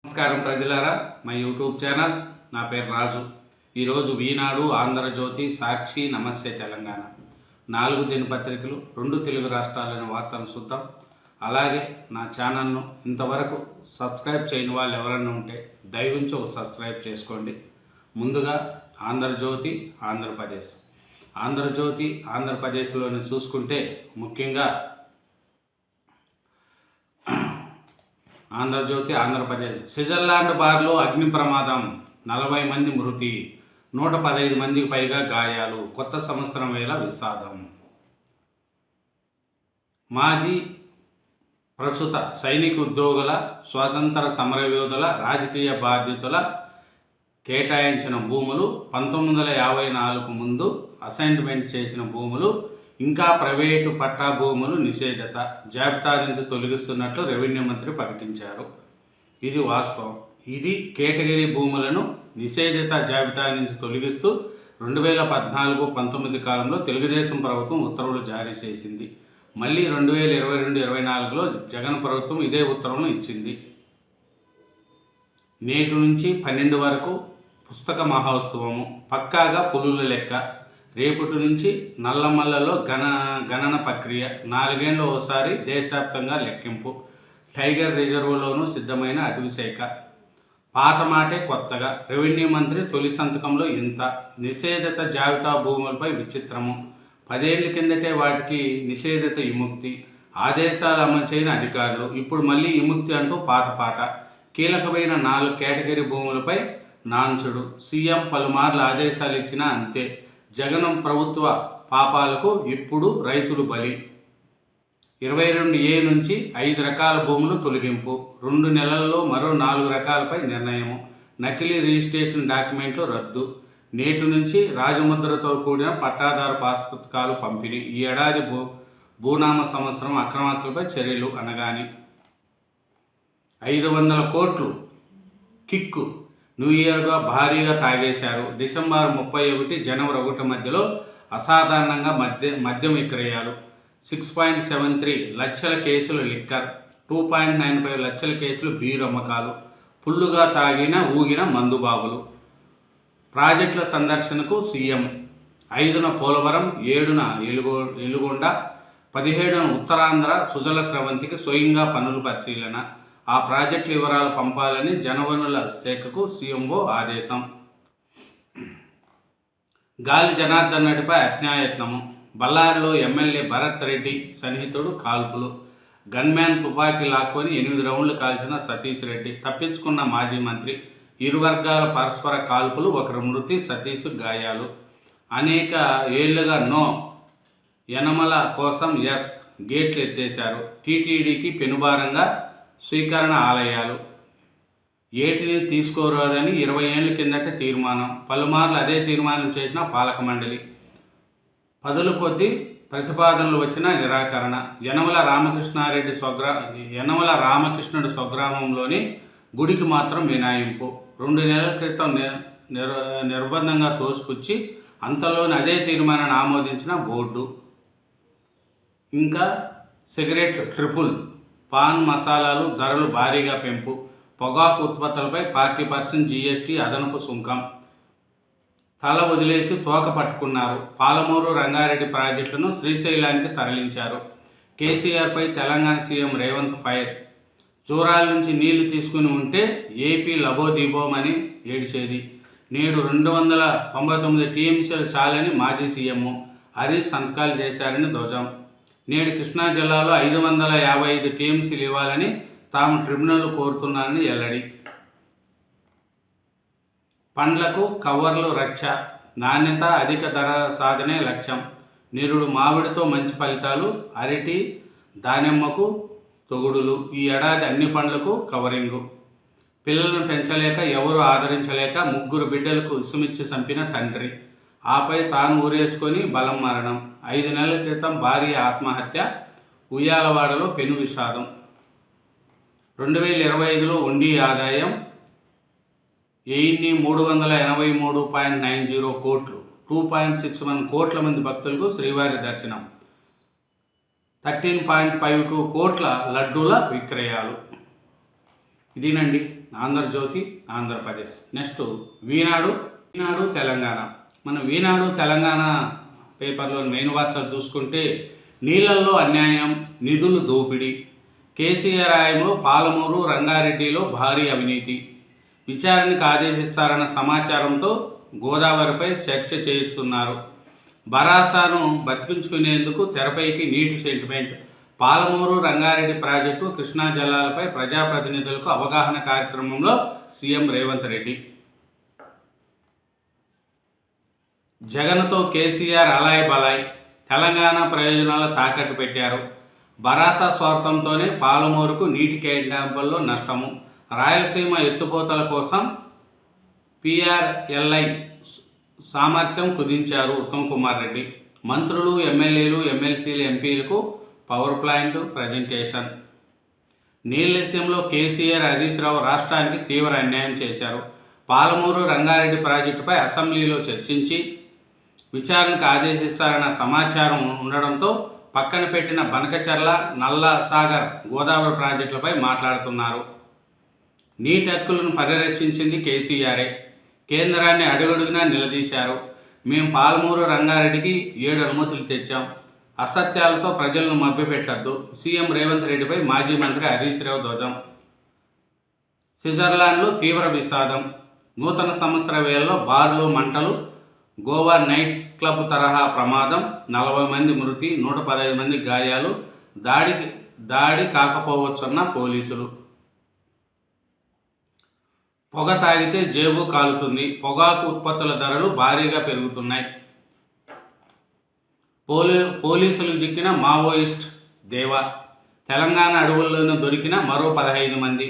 నమస్కారం ప్రజలారా, మా యూట్యూబ్ ఛానల్. నా పేరు రాజు. ఈరోజు ఈనాడు, ఆంధ్రజ్యోతి, సాక్షి, నమస్తే తెలంగాణ 4 దినపత్రికలు 2 తెలుగు రాష్ట్రాలైన వార్తలను చూద్దాం. అలాగే నా ఛానల్ను ఇంతవరకు సబ్స్క్రైబ్ చేయని వాళ్ళు ఎవరైనా ఉంటే దయవుంచి ఒక సబ్స్క్రైబ్ చేసుకోండి. ముందుగా ఆంధ్రజ్యోతి, ఆంధ్రప్రదేశ్. ఆంధ్రజ్యోతి ఆంధ్రప్రదేశ్లోని చూసుకుంటే ముఖ్యంగా ఆంధ్రజ్యోతి ఆంధ్రప్రదేశ్. స్విట్జర్లాండ్ బార్లో అగ్ని ప్రమాదం, 40 మంది మృతి, 115 మందికి పైగా గాయాలు, కొత్త సంవత్సరం వేళ విషాదం. మాజీ ప్రస్తుత సైనిక ఉద్యోగుల, స్వాతంత్ర సమరయోధుల, రాజకీయ బాధ్యతల కేటాయించిన భూములు, 1954 ముందు అసైన్మెంట్ చేసిన భూములు, ఇంకా ప్రైవేటు పట్టా భూములు నిషేధత జాబితా నుంచి తొలగిస్తున్నట్లు రెవెన్యూ మంత్రి ప్రకటించారు. ఇది వాస్తవం. ఇది కేటగిరీ భూములను నిషేధిత జాబితా నుంచి తొలగిస్తూ 2014-19 కాలంలో తెలుగుదేశం ప్రభుత్వం ఉత్తర్వులు జారీ చేసింది. మళ్ళీ 2022-24లో జగన్ ప్రభుత్వం ఇదే ఉత్తర్వులను ఇచ్చింది. నేటి నుంచి 12 వరకు పుస్తక మహోత్సవము, పక్కాగా పులుల లెక్క. రేపటి నుంచి నల్లమల్లలో గణన ప్రక్రియ, 4 ఏళ్ల ఓసారి దేశవ్యాప్తంగా లెక్కింపు. టైగర్ రిజర్వులోనూ సిద్ధమైన అటవీశాఖ. పాత మాటే కొత్తగా, రెవెన్యూ మంత్రి తొలి సంతకంలో ఇంత. నిషేధిత జాబితా భూములపై విచిత్రము, 10 ఏళ్ల కిందటే వాటికి నిషేధిత విముక్తి ఆదేశాలు అమలు చేయని అధికారులు. ఇప్పుడు మళ్ళీ విముక్తి అంటూ పాత పాట. కీలకమైన 4 కేటగిరీ భూములపై నాన్చుడు. సీఎం పలుమార్లు ఆదేశాలు ఇచ్చినా అంతే. జగన్ ప్రభుత్వ పాపాలకు ఇప్పుడు రైతులు బలి. 22A నుంచి 5 రకాల భూములు తొలగింపు, 2 నెలల్లో మరో 4 రకాలపై నిర్ణయము. నకిలీ రిజిస్ట్రేషన్ డాక్యుమెంట్లు రద్దు. నేటి నుంచి రాజముద్రతో కూడిన పట్టాదారు పాస్ పుస్తకాలు పంపిణీ. ఈ ఏడాది భూనామ సంవత్సరం అక్రమార్కులపై చర్యలు అనగాని 500 కోట్లు కిక్కు. న్యూ ఇయర్గా భారీగా తాగేశారు. డిసెంబర్ 31, జనవరి 1 మధ్యలో అసాధారణంగా మద్యం విక్రయాలు. 6.73 లక్షల కేసులు లిక్కర్, 2.95 లక్షల కేసులు బీరు అమ్మకాలు. ఫుల్లుగా ఊగిన మందుబాబులు. ప్రాజెక్టుల సందర్శనకు సీఎం. 5న పోలవరం, 7న ఎలుగొండ, 17న ఉత్తరాంధ్ర సుజల స్రవంతికి స్వయంగా పనులు పరిశీలన. ఆ ప్రాజెక్టు వివరాలు పంపాలని జలవనరుల శాఖకు సీఎంఓ ఆదేశం. గాలి జనార్దన్ రెడ్డిపై హత్యాయత్నము. బళ్ళారిలో ఎమ్మెల్యే భరత్ రెడ్డి సన్నిహితుడు కాల్పులు. గన్మ్యాన్ తుపాకీ లాక్కొని 8 రౌండ్లు కాల్చిన సతీష్ రెడ్డి. తప్పించుకున్న మాజీ మంత్రి. ఇరు వర్గాల పరస్పర కాల్పులు, 1 మృతి, సతీష్ గాయాలు. అనేక ఏళ్లుగా నో, యనమల కోసం ఎస్ గేట్లు ఎత్తేశారు. టీటీడీకి పెనుభారంగా స్వీకరణ ఆలయాలు. ఏటిని తీసుకోరాదని 20 ఏళ్ల కిందట తీర్మానం. పలుమార్లు అదే తీర్మానం చేసిన పాలక మండలి. పదుల కొద్దీ ప్రతిపాదనలు వచ్చిన నిరాకరణ. యనమల రామకృష్ణుడి స్వగ్రామంలోని గుడికి మాత్రం మినాయింపు. 2 నెలల క్రితం నిర్బంధంగా తోసిపుచ్చి అంతలోని అదే తీర్మానాన్ని ఆమోదించిన బోర్డు. ఇంకా సిగరెట్ ట్రిపుల్, పాన్ మసాలాలు ధరలు భారీగా పెంపు. పొగాకు ఉత్పత్తులపై 40% జీఎస్టీ అదనపు సుంకం. తల వదిలేసి తోక పట్టుకున్నారు. పాలమూరు రంగారెడ్డి ప్రాజెక్టులను శ్రీశైలానికి తరలించారు. కేసీఆర్పై తెలంగాణ సీఎం రేవంత్ ఫైర్. జూరాల నుంచి నీళ్లు తీసుకుని ఉంటే ఏపీ లబోదీబోమని ఏడిచేది. నేడు 299 టీఎంసీలు చాలని మాజీ సీఎం హరీష్ సంతకాలు చేశారని ధ్వజం. నేడు కృష్ణా జిల్లాలో 555 టీఎంసీలు ఇవ్వాలని తాము ట్రిబ్యునల్ కోరుతున్నారని వెల్లడి. పండ్లకు కవర్లు రక్ష, నాణ్యత, అధిక ధర సాధనే లక్ష్యం. నిరుడు మామిడితో మంచి ఫలితాలు, అరటి, దానిమ్మకు తొగుడులు. ఈ ఏడాది అన్ని పండ్లకు కవరింగు. పిల్లలను పెంచలేక, ఎవరు ఆదరించలేక 3 బిడ్డలకు ఇసుమిచ్చి చంపిన తండ్రి. ఆపై తాను ఊరేసుకొని బలం మరణం. 5 నెలల క్రితం భార్య ఆత్మహత్య. ఉయ్యాలవాడలో పెను విషాదం. 2025లో ఉండి ఆదాయం 383.90 కోట్లు. 2.61 కోట్ల మంది భక్తులకు శ్రీవారి దర్శనం. 13.52 కోట్ల లడ్డూల విక్రయాలు. ఇదేనండి ఆంధ్రజ్యోతి ఆంధ్రప్రదేశ్. నెక్స్ట్ ఈనాడు తెలంగాణ. మన ఈనాడు తెలంగాణ పేపర్లోని మెయిన్ వార్తలు చూసుకుంటే నీళ్లలో అన్యాయం, నిధులు దోపిడీ, కేసీఆర్ హయాంలో పాలమూరు రంగారెడ్డిలో భారీ అవినీతి, విచారణకు ఆదేశిస్తారన్న సమాచారంతో గోదావరిపై చర్చ చేయిస్తున్నారు. భరాసాను బతికించుకునేందుకు తెరపైకి నీటి సెంటిమెంట్, పాలమూరు రంగారెడ్డి ప్రాజెక్టు కృష్ణా జలాలపై ప్రజాప్రతినిధులకు అవగాహన కార్యక్రమంలో సీఎం రేవంత్ రెడ్డి. జగన్తో కేసీఆర్ అలాయ్ బలాయ్, తెలంగాణ ప్రయోజనాలు తాకట్టు పెట్టారు. భరాసా స్వార్థంతోనే పాలమూరుకు నీటి కేటాయింపుల్లో నష్టము, రాయలసీమ ఎత్తుపోతల కోసం PRLI సామర్థ్యం కుదించారు ఉత్తమ్ కుమార్ రెడ్డి. మంత్రులు, ఎమ్మెల్యేలు, ఎమ్మెల్సీలు, ఎంపీలకు పవర్ ప్లాంట్ ప్రజెంటేషన్. నీళ్ల విషయంలో కేసీఆర్, హరీష్ రావు రాష్ట్రానికి తీవ్ర అన్యాయం చేశారు. పాలమూరు రంగారెడ్డి ప్రాజెక్టుపై అసెంబ్లీలో చర్చించి విచారణకు ఆదేశిస్తారన్న సమాచారం ఉండడంతో పక్కన పెట్టిన బనకచర్ల, నల్ల సాగర్, గోదావరి ప్రాజెక్టులపై మాట్లాడుతున్నారు. నీటి హక్కులను పరిరక్షించింది కేసీఆరే. కేంద్రాన్ని అడుగడుగునా నిలదీశారు. మేము పాలమూరు రంగారెడ్డికి 7 అనుమతులు తెచ్చాం, అసత్యాలతో ప్రజలను మభ్యపెట్టద్దు. సీఎం రేవంత్ రెడ్డిపై మాజీ మంత్రి హరీష్ రావు ధ్వజం. స్విట్జర్లాండ్లో తీవ్ర విషాదం, నూతన సంవత్సర వేళలో బార్లు మంటలు, గోవా నైట్ క్లబ్ తరహా ప్రమాదం, 40 మంది మృతి, 115 మంది గాయాలు, దాడి కాకపోవచ్చన్న పోలీసులు. పొగ తాగితే జేబు కాలుతుంది, పొగాకు ఉత్పత్తుల ధరలు భారీగా పెరుగుతున్నాయి. పోలీసులకు చిక్కిన మావోయిస్ట్ దేవా, తెలంగాణ అడవుల్లోనూ దొరికిన మరో 15 మంది.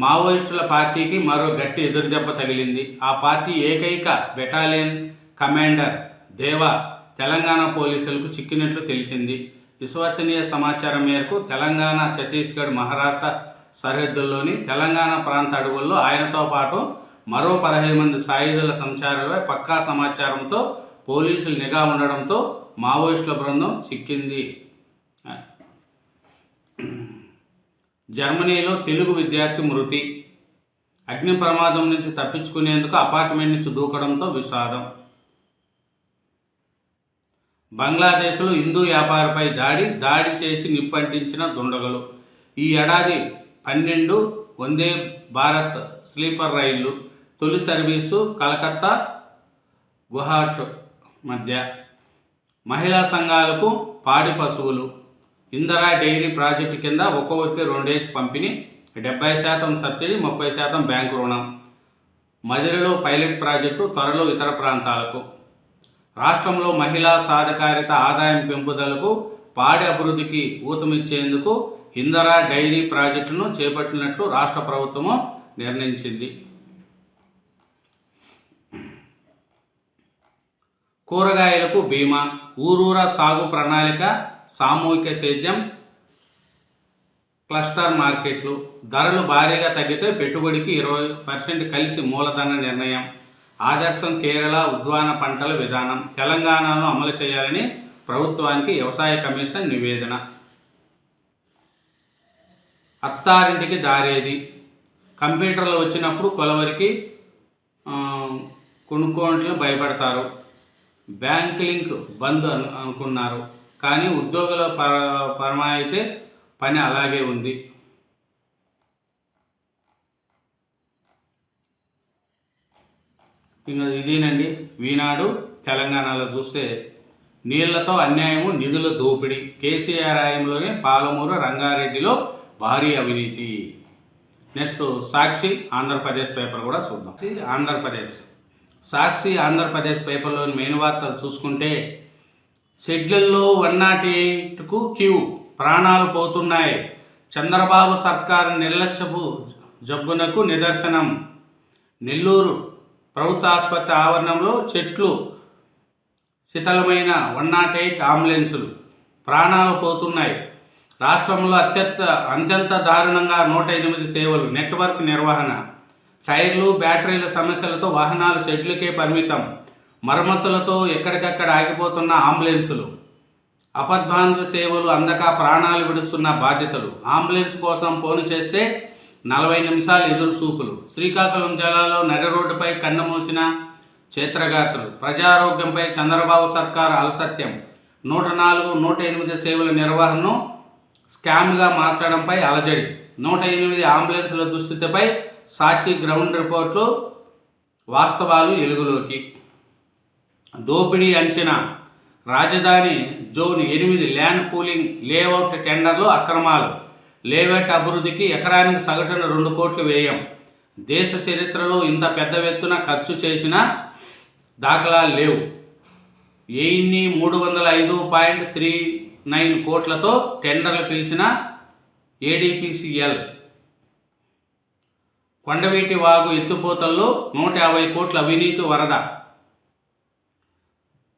మావోయిస్టుల పార్టీకి మరో గట్టి ఎదురుదెబ్బ తగిలింది. ఆ పార్టీ ఏకైక బెటాలియన్ కమాండర్ దేవా తెలంగాణ పోలీసులకు చిక్కినట్లు తెలిసింది. విశ్వసనీయ సమాచారం మేరకు తెలంగాణ, ఛత్తీస్గఢ్, మహారాష్ట్ర సరిహద్దుల్లోని తెలంగాణ ప్రాంత అడవుల్లో ఆయనతో పాటు మరో 15 మంది సాయుధుల సంచారులపై పక్కా సమాచారంతో పోలీసులు నిఘా ఉండడంతో మావోయిస్టుల బృందం చిక్కింది. జర్మనీలో తెలుగు విద్యార్థి మృతి, అగ్ని ప్రమాదం నుంచి తప్పించుకునేందుకు అపార్ట్మెంట్ నుంచి దూకడంతో విషాదం. బంగ్లాదేశ్లో హిందూ వ్యాపారిపై దాడి చేసి నిప్పంటించిన దుండగులు. ఈ ఏడాది 12 వందే భారత్ స్లీపర్ రైళ్లు తొలి సర్వీసు కలకత్తా గువాహటి మధ్య. మహిళా సంఘాలకు పాడి పశువులు. ఇందిరా డైరీ ప్రాజెక్టు కింద ఒక్కొక్కరికి 2 పంపిణీ, 70% సబ్సిడీ, 30% బ్యాంకు రుణం. మదిరలో పైలట్ ప్రాజెక్టు, త్వరలో ఇతర ప్రాంతాలకు. రాష్ట్రంలో మహిళా సాధికారిత, ఆదాయం పెంపుదలకు, పాడి అభివృద్ధికి ఊతమిచ్చేందుకు ఇందిరా డైరీ ప్రాజెక్టును చేపట్టినట్లు రాష్ట్ర ప్రభుత్వము నిర్ణయించింది. కూరగాయలకు బీమా, ఊరూరా సాగు ప్రణాళిక, సామూహిక సేద్యం, క్లస్టర్ మార్కెట్లు. ధరలు భారీగా తగ్గితే పెట్టుబడికి 20% కలిసి మూలధన నిర్ణయం. ఆదర్శం కేరళ ఉద్యాన పంటల విధానం తెలంగాణలో అమలు చేయాలని ప్రభుత్వానికి వ్యవసాయ కమిషన్ నివేదన. అత్తారింటికి దారేది, కంప్యూటర్లు వచ్చినప్పుడు కొలవరికి కొనుక్కోవట్లు భయపడతారు. బ్యాంక్ లింక్ బంద్ అనుకున్నారు, కానీ ఉద్యోగుల పరమైతే పని అలాగే ఉంది. ఇంకా ఇదేనండి ఈనాడు తెలంగాణలో చూస్తే నీళ్లతో అన్యాయము, నిధుల దోపిడీ, కేసీఆర్ హయాంలోనే పాలమూరు రంగారెడ్డిలో భారీ అవినీతి. నెక్స్ట్ సాక్షి ఆంధ్రప్రదేశ్ పేపర్ కూడా చూద్దాం. సాక్షి ఆంధ్రప్రదేశ్ పేపర్లోని మెయిన్ వార్తలు చూసుకుంటే షెడ్యూల్లో 108కు క్యూ, ప్రాణాలు పోతున్నాయి, చంద్రబాబు సర్కారు నిర్లక్ష్యపు జబ్బునకు నిదర్శనం. నెల్లూరు ప్రభుత్వ ఆసుపత్రి ఆవరణంలో చెట్లు, శిథిలమైన 108 అంబులెన్సులు, ప్రాణాలు పోతున్నాయి. రాష్ట్రంలో అత్యంత దారుణంగా 108 సేవలు, నెట్వర్క్ నిర్వహణ, టైర్లు, బ్యాటరీల సమస్యలతో వాహనాలు షెడ్లకే పరిమితం, మరమ్మతులతో ఎక్కడికక్కడ ఆగిపోతున్న అంబులెన్సులు, అపద్బాంధ సేవలు అందక ప్రాణాలు విడుస్తున్న బాధితులు. అంబులెన్స్ కోసం ఫోన్ చేస్తే 40 నిమిషాలు ఎదురు చూపులు. శ్రీకాకుళం జిల్లాలో నడి రోడ్డుపై కన్నుమూసిన క్షేత్రగాత్రులు. ప్రజారోగ్యంపై చంద్రబాబు సర్కారు అలసత్యం. 104, 108 సేవల నిర్వహణను స్కామ్గా మార్చడంపై అలజడి. 108 అంబులెన్సుల దుస్థితిపై సాక్షి గ్రౌండ్ రిపోర్ట్లు, వాస్తవాలు వెలుగులోకి. దోపిడీ అంచనా. రాజధాని జోన్ 8 ల్యాండ్ పూలింగ్ లేఅవుట్ టెండర్లు అక్రమాలు. లేఅవుట్ అభివృద్ధికి ఎకరానికి సగటున 2 కోట్లు వ్యయం. దేశ చరిత్రలో ఇంత పెద్ద ఎత్తున ఖర్చు చేసిన దాఖలాలు లేవు. 305.39 కోట్లతో టెండర్లు పిలిచిన ఏడీపీసీఎల్. కొండవీటి వాగు ఎత్తిపోతల్లో 150 కోట్ల అవినీతి వరద.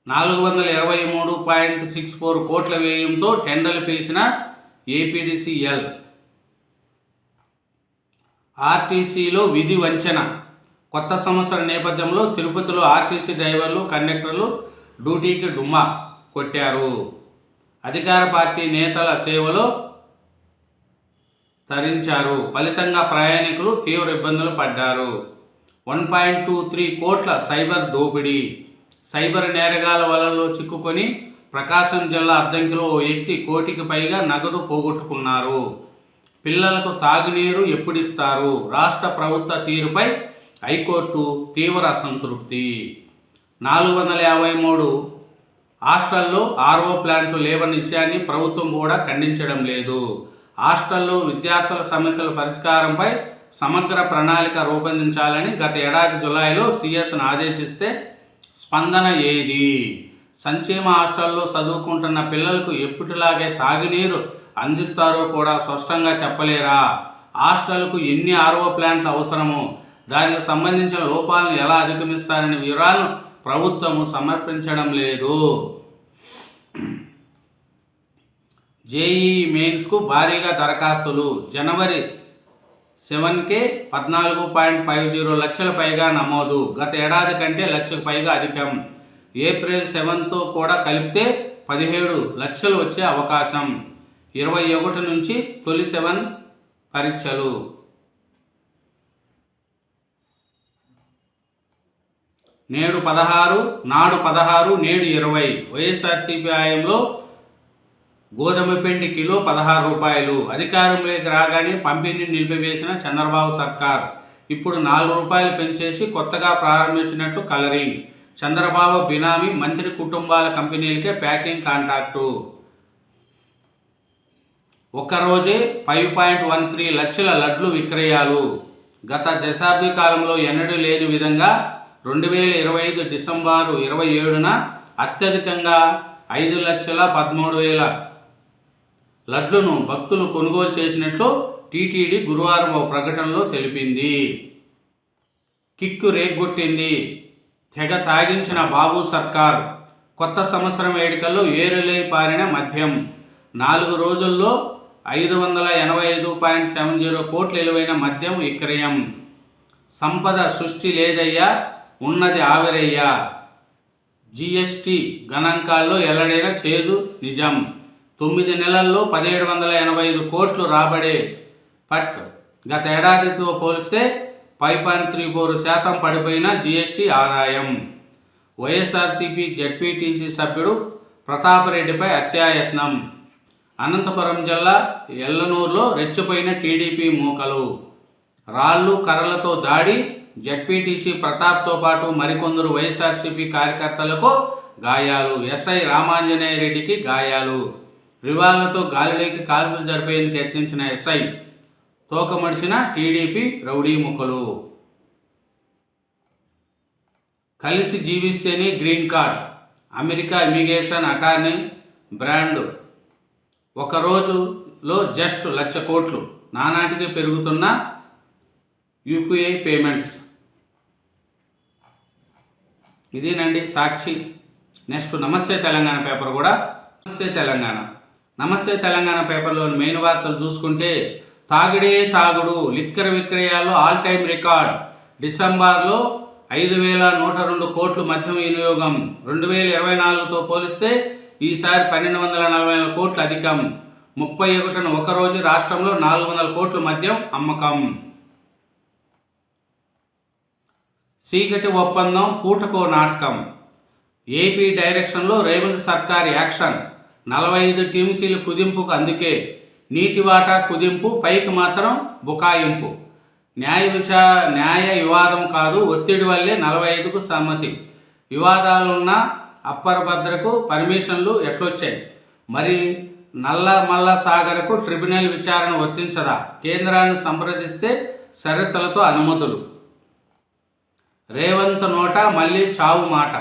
423.64 కోట్ల వ్యయంతో టెండర్లు పిలిచిన ఏపీడీసీఎల్. ఆర్టీసీలో విధి వంచన. కొత్త సంవత్సరం నేపథ్యంలో తిరుపతిలో ఆర్టీసీ డ్రైవర్లు, కండక్టర్లు డ్యూటీకి డుమ్మా కొట్టారు. అధికార పార్టీ నేతల సేవలో తరించారు. ఫలితంగా ప్రయాణికులు తీవ్ర ఇబ్బందులు పడ్డారు. 1.23 కోట్ల సైబర్ దోపిడీ. సైబర్ నేరగాల వలలో చిక్కుకొని ప్రకాశం జిల్లా అద్దంకిలో ఓ వ్యక్తి 1 కోటికి పైగా నగదు పోగొట్టుకున్నారు. పిల్లలకు తాగునీరు ఎప్పుడిస్తారు? రాష్ట్ర ప్రభుత్వ తీరుపై హైకోర్టు తీవ్ర అసంతృప్తి. 453 హాస్టల్లో ఆర్ఓ ప్లాంట్లు లేవన్న విషయాన్ని ప్రభుత్వం కూడా ఖండించడం లేదు. హాస్టల్లో విద్యార్థుల సమస్యల పరిష్కారంపై సమగ్ర ప్రణాళిక రూపొందించాలని గత ఏడాది జులైలో సీఎస్ను ఆదేశిస్తే స్పందన ఏది? సంక్షేమ హాస్టల్లో చదువుకుంటున్న పిల్లలకు ఎప్పటిలాగే తాగునీరు అందిస్తారో కూడా స్పష్టంగా చెప్పలేరా? హాస్టల్కు ఎన్ని ఆర్ఓ ప్లాంట్లు అవసరమో, దానికి సంబంధించిన లోపాలను ఎలా అధిగమిస్తారనే వివరాలను ప్రభుత్వము సమర్పించడం లేదు. జేఈఈ మెయిన్స్కు భారీగా దరఖాస్తులు. జనవరి 7కే 14.50 లక్షల పైగా నమోదు. గత ఏడాది కంటే 1 లక్షకు పైగా అధికం. ఏప్రిల్ 7తో కూడా కలిపితే 17 లక్షలు వచ్చే అవకాశం. 21 నుంచి తొలి 7 పరీక్షలు. నాడు 16, నేడు 20. వైఎస్ఆర్సీపీ హయాంలో గోధుమ పిండి కిలో 16 రూపాయలు. అధికారంలోకి రాగానే పంపిణీ నిలిపివేసిన చంద్రబాబు సర్కార్ ఇప్పుడు 4 రూపాయలు పెంచేసి కొత్తగా ప్రారంభించినట్టు కలరింగ్. చంద్రబాబు బినామీ మంత్రి కుటుంబాల కంపెనీలకే ప్యాకింగ్ కాంట్రాక్టు. ఒక్కరోజే 5.13 లక్షల లడ్లు విక్రయాలు. గత దశాబ్ది కాలంలో ఎన్నడూ లేని విధంగా 2025 డిసెంబరు 27న అత్యధికంగా 5,13,000 లడ్లను భక్తులు కొనుగోలు చేసినట్లు టీటీడీ గురువారం ఓ ప్రకటనలో తెలిపింది. కిక్కు రేగొట్టింది. తెగ తాగించిన బాబు సర్కార్. కొత్త సంవత్సరం వేడుకల్లో ఏరులై పారిన మద్యం. 4 రోజుల్లో 585.70 కోట్ల విలువైన మద్యం విక్రయం. సంపద సృష్టి లేదయ్యా, ఉన్నది ఆవిరయ్యా. జీఎస్టీ గణాంకాల్లో ఎల్లడైన చేదు నిజం. 9 నెలల్లో 1785 కోట్లు రాబడే పట్. గత ఏడాదితో పోలిస్తే 5.34% పడిపోయిన జీఎస్టీ ఆదాయం. వైఎస్ఆర్సీపీ జెడ్పీటీసీ సభ్యుడు ప్రతాపరెడ్డిపై హత్యాయత్నం. అనంతపురం జిల్లా ఎల్లనూరులో రెచ్చిపోయిన టీడీపీ మూకలు. రాళ్ళు కర్రలతో దాడి. జెడ్పీటీసీ ప్రతాప్తో పాటు మరికొందరు వైఎస్ఆర్సీపీ కార్యకర్తలకు గాయాలు. ఎస్ఐ రామాంజనేయ రెడ్డికి గాయాలు. రివాల్వర్తో గాలిలోకి కాల్పులు జరిపేందుకు యత్నించిన ఎస్ఐ తోకమడిసిన టీడీపీ రౌడీ ముక్కలు. కలిసి జీవిస్తేనే green card. America immigration attorney brand ఒక రోజులో జస్ట్ 1 లక్ష కోట్లు. నానాటికి పెరుగుతున్న యూపీఐ పేమెంట్స్. ఇదేనండి సాక్షి. నెక్స్ట్ నమస్తే తెలంగాణ పేపర్ కూడా. నమస్తే తెలంగాణ పేపర్లోని మెయిన్ వార్తలు చూసుకుంటే, తాగుడే తాగుడు. లిక్కర్ విక్రయాల్లో ఆల్ టైమ్ రికార్డ్. డిసెంబర్లో 5,102 కోట్లు మద్యం వినియోగం. 2024తో పోలిస్తే ఈసారి 1,244 కోట్లు అధికం. 31న ఒకరోజు రాష్ట్రంలో 400 కోట్ల మద్యం అమ్మకం. చీకటి ఒప్పందం పూటకో నాటకం. ఏపీ డైరెక్షన్లో రేవంత్ సర్కార్ యాక్షన్. 45 టీఎంసీల కుదింపుకు అందుకే నీటి వాటా కుదింపు, పైకి మాత్రం బుకాయింపు. న్యాయ వివాదం కాదు, ఒత్తిడి వల్లే 45కు సమ్మతి. వివాదాలున్న అప్పర్ భద్రకు పర్మిషన్లు ఎట్లొచ్చాయి? మరి నల్లమల్ల సాగర్కు ట్రిబ్యునల్ విచారణ వర్తించదా? కేంద్రాన్ని సంప్రదిస్తే షరతులతో అనుమతులు. రేవంత్ నోట మళ్ళీ చావు మాట.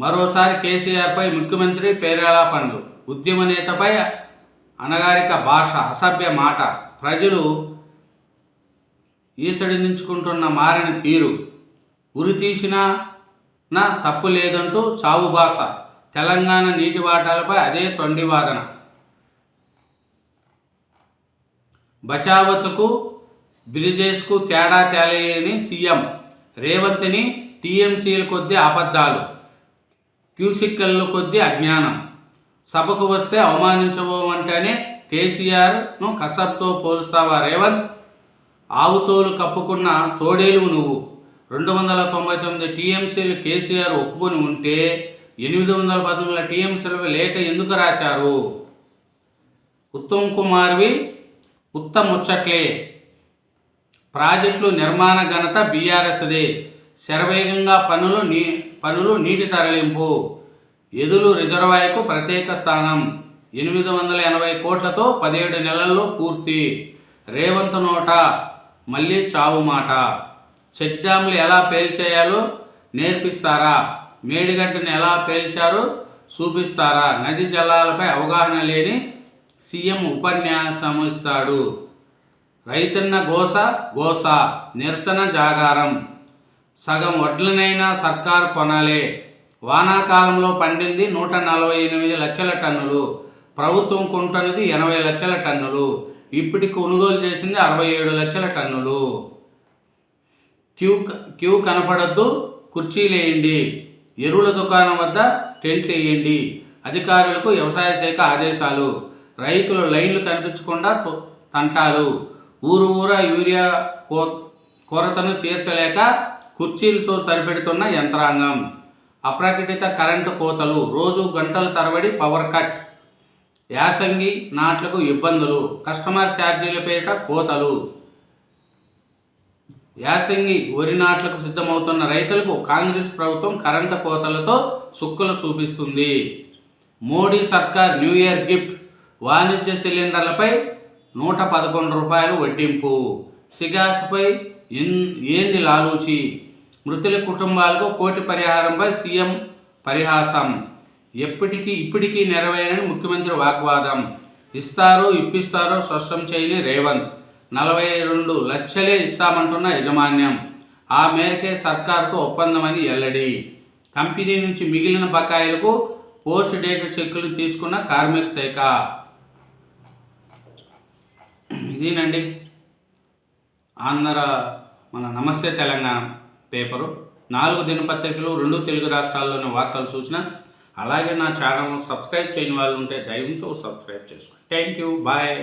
మరోసారి కేసీఆర్పై ముఖ్యమంత్రి పేరాలాపనలు. ఉద్యమ నేతపై అనగారిక భాష, అసభ్య మాట. ప్రజలు ఈసడించుకుంటున్న మారిన తీరు. ఉరి తీసినా నా తప్పు లేదంటూ చావు భాష. తెలంగాణ నీటి వాటాలపై అదే తొండి వాదన. బచావత్కు బ్రిజేష్కు తేడా తేలేని సీఎం. రేవంత్ని టీఎంసీల కొద్దీ అబద్ధాలు, క్యూసిక్కల కొద్దీ అజ్ఞానం. సభకు వస్తే అవమానించబోమంటేనే కేసీఆర్ను కసబ్తో పోలుస్తావా రేవంత్? ఆవుతోలు కప్పుకున్న తోడేలువు నువ్వు. 299 టీఎంసీలు కేసీఆర్ ఒప్పుకొని ఉంటే 819 టీఎంసీలపై లేఖ ఎందుకు రాశారు? ఉత్తమ్ కుమార్వి ముచ్చట్లే. ప్రాజెక్టులు నిర్మాణ ఘనత బీఆర్ఎస్దే. శరవేగంగా పనులు నీటి తరలింపు. ఎదులు రిజర్వాయర్కు ప్రత్యేక స్థానం. 880 కోట్లతో 17 నెలల్లో పూర్తి. రేవంత్ నోట మళ్ళీ చావు మాట. చెక్ డ్యాములు ఎలా పేల్చేయాలో నేర్పిస్తారా? మేడిగడ్డను ఎలా పేల్చారో చూపిస్తారా? నదీ జలాలపై అవగాహన లేని సీఎం ఉపన్యాసం ఇస్తాడు. రైతన్న గోస నిరసన జాగారం. సగం వడ్లనైనా సర్కారు కొనాలే. వానాకాలంలో పండింది 148 లక్షల టన్నులు. ప్రభుత్వం కొంటున్నది 80 లక్షల టన్నులు. ఇప్పటికి కొనుగోలు చేసింది 67 లక్షల టన్నులు. క్యూ కనపడద్దు, కుర్చీలేయండి. ఎరువుల దుకాణం వద్ద టెంట్లు వేయండి. అధికారులకు వ్యవసాయ శాఖ ఆదేశాలు. రైతులు లైన్లు కనిపించకుండా తంటాలు. ఊరా యూరియా కొరతను తీర్చలేక కుర్చీలతో సరిపెడుతున్న యంత్రాంగం. అప్రకటిత కరెంటు కోతలు. రోజు గంటల తరబడి పవర్ కట్. యాసంగి నాట్లకు ఇబ్బందులు. కస్టమర్ ఛార్జీల పేరిట కోతలు. యాసంగి వరి నాట్లకు సిద్ధమవుతున్న రైతులకు కాంగ్రెస్ ప్రభుత్వం కరెంటు కోతలతో సుక్కులు చూపిస్తుంది. మోడీ సర్కార్ న్యూ ఇయర్ గిఫ్ట్. వాణిజ్య సిలిండర్లపై 111 రూపాయలు వడ్డింపు. సిగాసుపై ఏంది లాలూచి? మృతుల కుటుంబాలకు కోటి పరిహారంపై సీఎం పరిహాసం. ఇప్పటికీ నెరవేరని ముఖ్యమంత్రి వాగ్వాదం. ఇప్పిస్తారో స్పష్టం చేయని రేవంత్. 42 లక్షలే ఇస్తామంటున్న యాజమాన్యం. ఆ మేరకే సర్కారుతో ఒప్పందమని వెల్లడి. కంపెనీ నుంచి మిగిలిన బకాయిలకు పోస్ట్ డేట్ చెక్కులు తీసుకున్న కార్మిక శాఖ. ఇదేనండి మన నమస్తే తెలంగాణ పేపరు. 4 దినపత్రికలు, 2 తెలుగు రాష్ట్రాల్లోని వార్తలు చూసిన. అలాగే నా ఛానల్ సబ్స్క్రైబ్ చేయని వాళ్ళు ఉంటే దయవుంచి సబ్స్క్రైబ్ చేసుకోండి. Thank you. బాయ్.